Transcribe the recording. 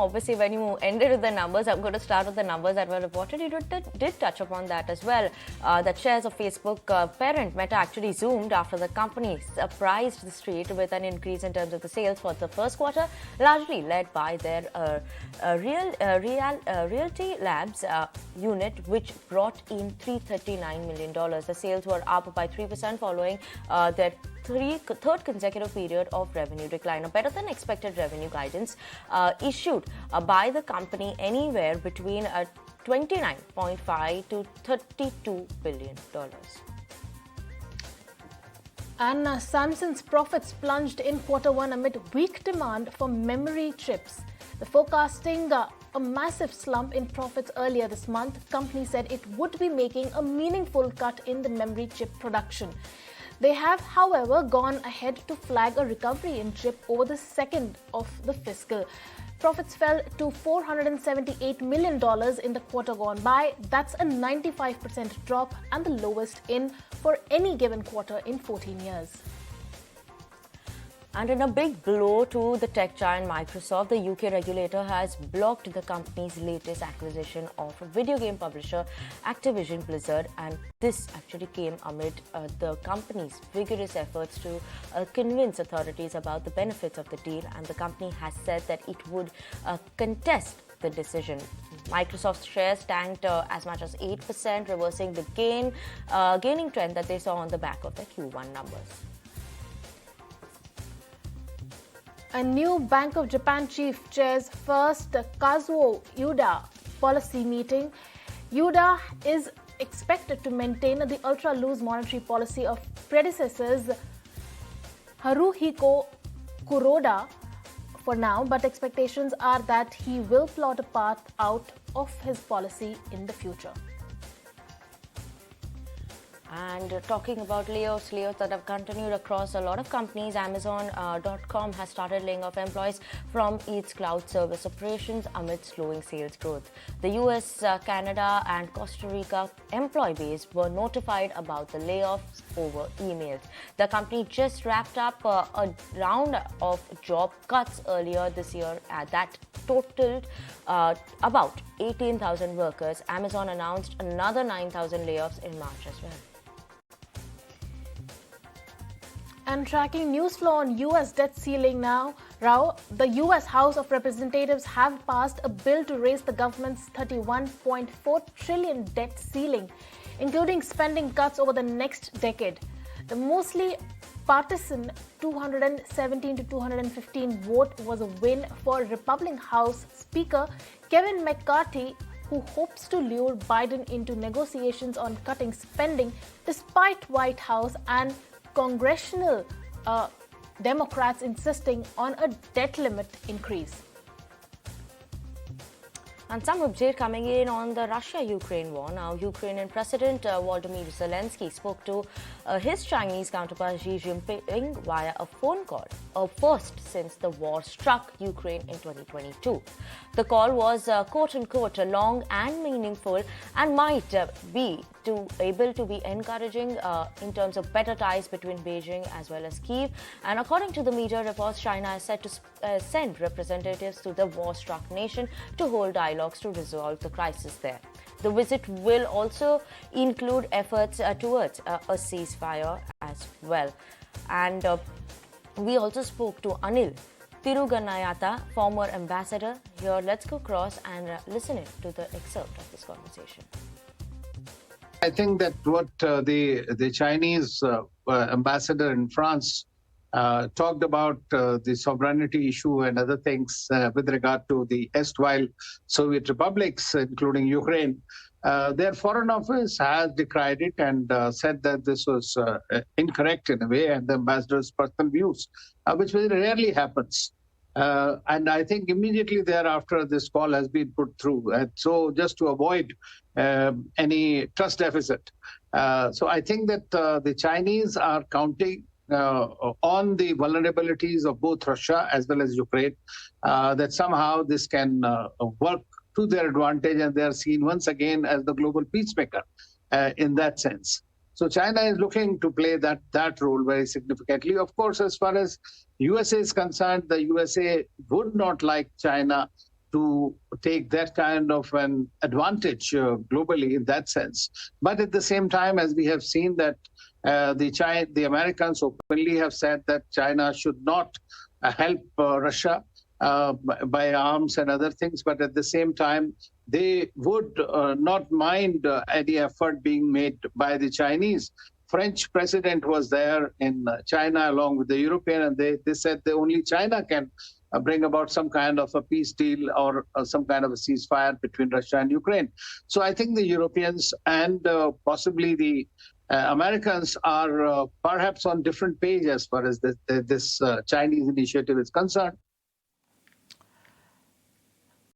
obviously when you ended with the numbers, I'm going to start with the numbers that were reported. You did touch upon that as well. That shares of Facebook parent Meta actually zoomed after the company surprised the street with an increase in terms of the sales for the first quarter, largely led by their Realty Labs unit, which brought in $339 million. The sales were up by 3% following their third consecutive period of revenue decline. A better than expected revenue guidance issued by the company anywhere between 29.5 to $32 billion. And Samsung's profits plunged in Q1 amid weak demand for memory chips. The forecasting a massive slump in profits earlier this month, the company said it would be making a meaningful cut in the memory chip production. They have, however, gone ahead to flag a recovery in chip over the second of the fiscal. Profits fell to $478 million in the quarter gone by. That's a 95% drop and the lowest for any given quarter in 14 years. And in a big blow to the tech giant Microsoft, the UK regulator has blocked the company's latest acquisition of video game publisher Activision Blizzard. And this actually came amid the company's vigorous efforts to convince authorities about the benefits of the deal. And the company has said that it would contest the decision. Microsoft's shares tanked as much as 8%, reversing the gaining trend that they saw on the back of their Q1 numbers. A new Bank of Japan chief chairs first Kazuo Ueda policy meeting. Ueda is expected to maintain the ultra-loose monetary policy of predecessors Haruhiko Kuroda for now, but expectations are that he will plot a path out of his policy in the future. And talking about layoffs that have continued across a lot of companies, Amazon.com has started laying off employees from its cloud service operations amid slowing sales growth. The US, Canada and Costa Rica employee base were notified about the layoffs over emails. The company just wrapped up a round of job cuts earlier this year that totaled about 18,000 workers. Amazon announced another 9,000 layoffs in March as well. And tracking news flow on US debt ceiling now, Rao, the US House of Representatives have passed a bill to raise the government's $31.4 trillion debt ceiling, including spending cuts over the next decade. The mostly partisan 217 to 215 vote was a win for Republican House Speaker Kevin McCarthy, who hopes to lure Biden into negotiations on cutting spending despite White House and congressional Democrats insisting on a debt limit increase. And some update coming in on the Russia-Ukraine war. Now, Ukrainian President Volodymyr Zelensky spoke to his Chinese counterpart Xi Jinping via a phone call, a first since the war struck Ukraine in 2022. The call was quote-unquote long and meaningful and might be able to be encouraging in terms of better ties between Beijing as well as Kyiv. And according to the media reports, China is set to send representatives to the war-struck nation to hold dialogues to resolve the crisis there. The visit will also include efforts towards a ceasefire as well. And we also spoke to Anil Tiruganayata, former ambassador. Here, let's go across and listen to the excerpt of this conversation. I think that what the Chinese ambassador in France talked about the sovereignty issue and other things with regard to the erstwhile Soviet republics, including Ukraine. Their foreign office has decried it and said that this was incorrect in a way, and the ambassador's personal views, which very rarely happens. And I think immediately thereafter, this call has been put through. And so just to avoid any trust deficit. So I think that the Chinese are counting on the vulnerabilities of both Russia as well as Ukraine, that somehow this can work to their advantage, and they are seen once again as the global peacemaker in that sense. So China is looking to play that role very significantly. Of course, as far as USA is concerned, the USA would not like China to take that kind of an advantage globally in that sense. But at the same time, as we have seen that the Americans openly have said that China should not help Russia by arms and other things, but at the same time, they would not mind any effort being made by the Chinese. French president was there in China along with the European, and they said that only China can bring about some kind of a peace deal or some kind of a ceasefire between Russia and Ukraine. So I think the Europeans and possibly the Americans are perhaps on different page as far as this Chinese initiative is concerned.